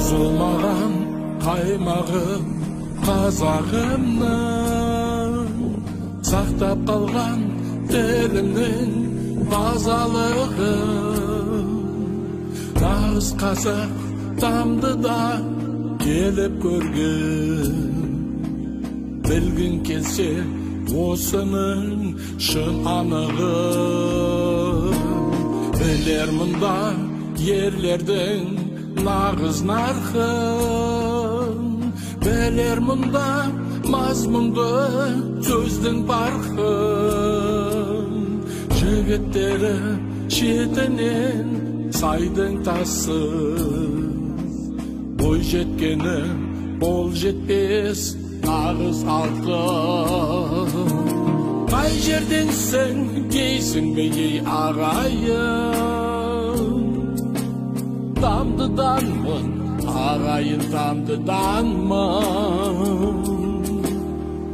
Bozulmagan kaymağım Kazağımның Saqtap kalgan terimnin Bazalығы Nağız Kazak Tamdıda Gelip görgün Bilgin kelse Osının şın anığı Biler mında yerlerden Nağız narxın Biler mında mazmundu sözdün barxın Jigitleri şetinin saydın tası Boy jetkeni bol jetpes Nağız altın Kay жерден sen geysin bey ağayın Damdıdanmın ağayın damdıdanmın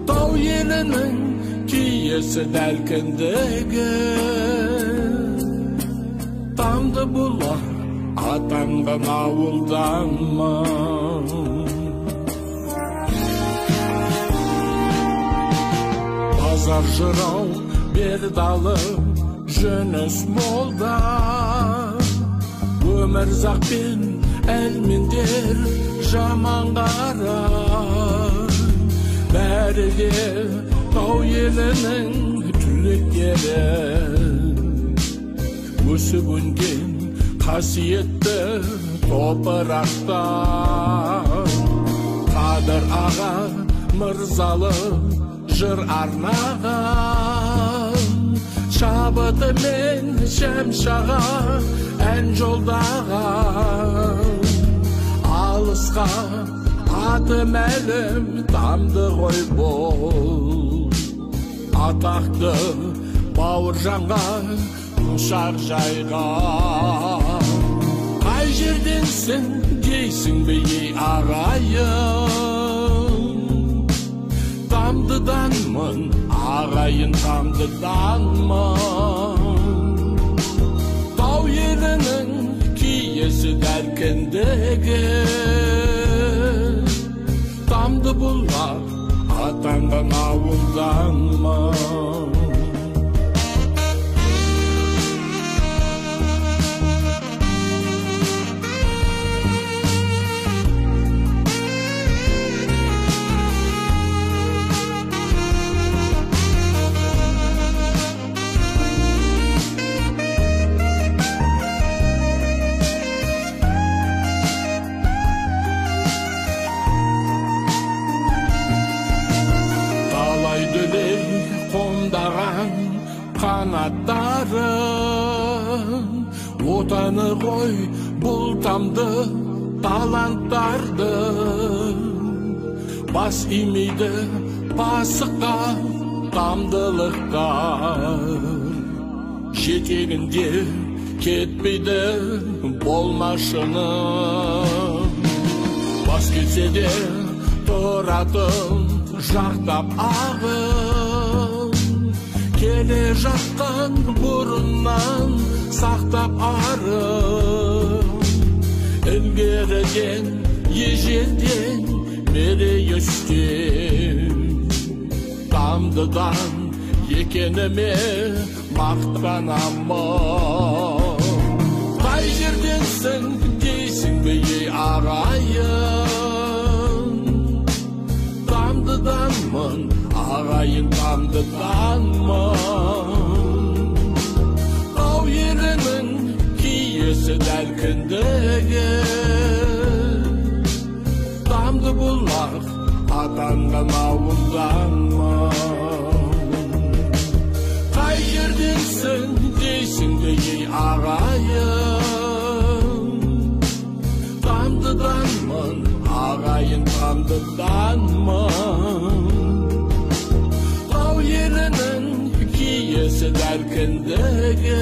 Tau yelinin kiyesi delkindegi Damdı bula atangan avuldanmın Pazar jırau bir dalı jönös molda Ömürzak bin elmindir jaman qara Bәріге тау елінің түлектері Өсіп өнген қасиетті топырақта Қадыр аға мырзалы жыр арнаған Шабыты мен шәмшаға ән жолдаған Алысқа аты мәлім тамды ғой бол Атақты бауыржанға құшақ жайған Қай жерденсің дейсің бей ағайын Тамдыданмын ағайын тамдыданмын Тау елінің киесі дәркіндегі Tamdı bullar atandan avuldanma Kanatların Otanı koy bul tamdı talantlardı Bas imiydi basıkka tamdılıkta Жетегінде кетпейді болмашыны Бас келсе де тұратын жақтап ағын Келе жатқан бұрыннан сақтап арым Ілгеріден ежелден бері өстем Тамдыдан екеніме мақтанамын Қай жерденсің дейсің бей ағайын Тамдыданмын ағайын тамдыданмын Тау елінің киесі дәркіндегі Тамды бұлақ атанған ауылданмын Қай жерденсің дейсің бей ағайын Тамдыданмын ағайын тамдыданмын Елінің киесі дәркіндегі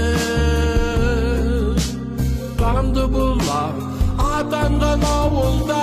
Тамды бұлар атанған ауылда